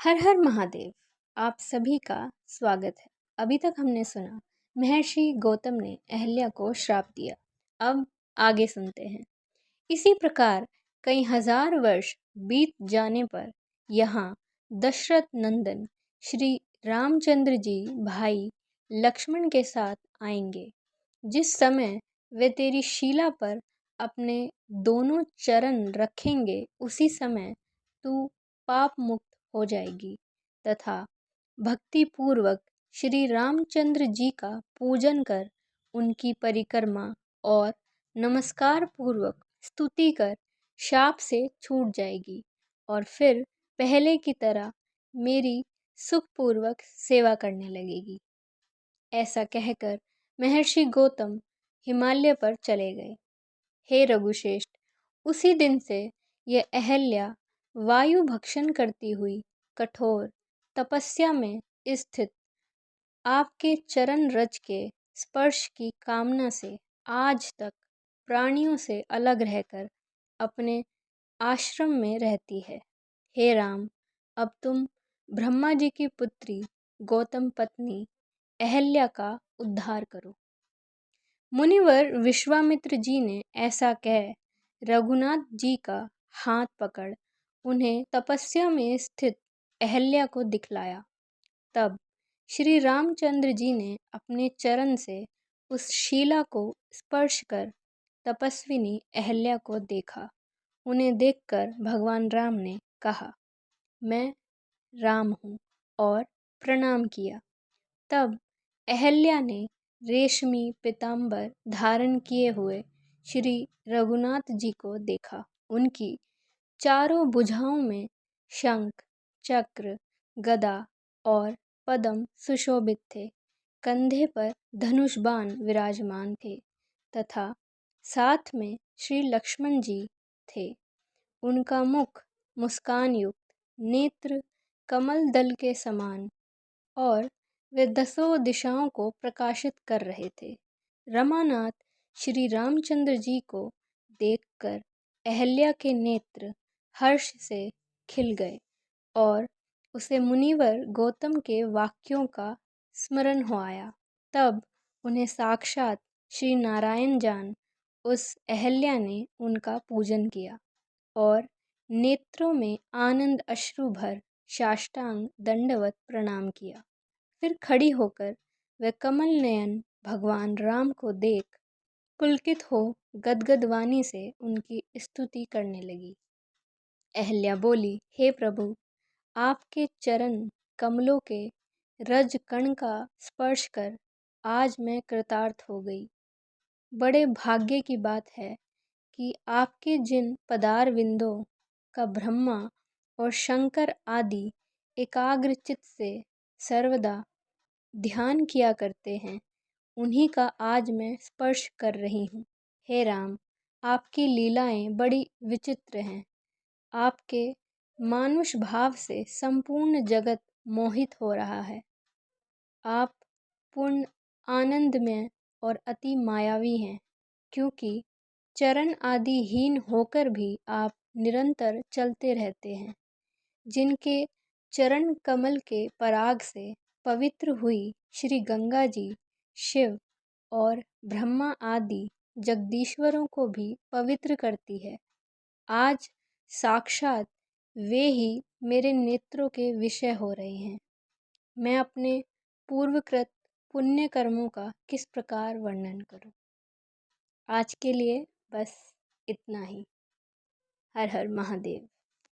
हर हर महादेव। आप सभी का स्वागत है। अभी तक हमने सुना महर्षि गौतम ने अहल्या को श्राप दिया। अब आगे सुनते हैं। इसी प्रकार कई हजार वर्ष बीत जाने पर यहाँ दशरथ नंदन श्री रामचंद्र जी भाई लक्ष्मण के साथ आएंगे। जिस समय वे तेरी शीला पर अपने दोनों चरण रखेंगे उसी समय तू पाप मुक्त हो जाएगी तथा भक्ति पूर्वक श्री रामचंद्र जी का पूजन कर उनकी परिक्रमा और नमस्कार पूर्वक स्तुति कर शाप से छूट जाएगी और फिर पहले की तरह मेरी सुखपूर्वक सेवा करने लगेगी। ऐसा कहकर महर्षि गौतम हिमालय पर चले गए। हे रघुश्रेष्ठ, उसी दिन से यह अहल्या वायु भक्षण करती हुई कठोर तपस्या में स्थित आपके चरण रज के स्पर्श की कामना से आज तक प्राणियों से अलग रहकर अपने आश्रम में रहती है। हे राम, अब तुम ब्रह्मा जी की पुत्री गौतम पत्नी अहल्या का उद्धार करो। मुनिवर विश्वामित्र जी ने ऐसा कह रघुनाथ जी का हाथ पकड़ उन्हें तपस्या में स्थित अहल्या को दिखलाया। तब श्री रामचंद्र जी ने अपने चरण से उस शीला को स्पर्श कर तपस्विनी अहल्या को देखा। उन्हें देखकर भगवान राम ने कहा, मैं राम हूँ, और प्रणाम किया। तब अहल्या ने रेशमी पीतांबर धारण किए हुए श्री रघुनाथ जी को देखा। उनकी चारों भुजाओं में शंख, चक्र, गदा और पद्म सुशोभित थे। कंधे पर धनुष बाण विराजमान थे तथा साथ में श्री लक्ष्मण जी थे। उनका मुख मुस्कान युक्त, नेत्र कमल दल के समान और वे दसों दिशाओं को प्रकाशित कर रहे थे। रमानाथ श्री रामचंद्र जी को देखकर अहल्या के नेत्र हर्ष से खिल गए और उसे मुनिवर गौतम के वाक्यों का स्मरण हो आया। तब उन्हें साक्षात श्री नारायण जान उस अहल्या ने उनका पूजन किया और नेत्रों में आनंद अश्रु भर साष्टांग दंडवत प्रणाम किया। फिर खड़ी होकर वह कमल नयन भगवान राम को देख पुलकित हो गदगद वाणी से उनकी स्तुति करने लगी। अहल्या बोली, हे प्रभु, आपके चरण कमलों के रज कण का स्पर्श कर आज मैं कृतार्थ हो गई। बड़े भाग्य की बात है कि आपके जिन पदार विंदों का ब्रह्मा और शंकर आदि एकाग्र चित्त से सर्वदा ध्यान किया करते हैं, उन्हीं का आज मैं स्पर्श कर रही हूँ। हे राम, आपकी लीलाएं बड़ी विचित्र हैं। आपके मानुष भाव से संपूर्ण जगत मोहित हो रहा है। आप पूर्ण आनंद में और अति मायावी हैं, क्योंकि चरण आदि हीन होकर भी आप निरंतर चलते रहते हैं। जिनके चरण कमल के पराग से पवित्र हुई श्री गंगा जी शिव और ब्रह्मा आदि जगदीश्वरों को भी पवित्र करती है, आज साक्षात वे ही मेरे नेत्रों के विषय हो रहे हैं। मैं अपने पूर्वकृत पुण्य कर्मों का किस प्रकार वर्णन करूं। आज के लिए बस इतना ही। हर हर महादेव।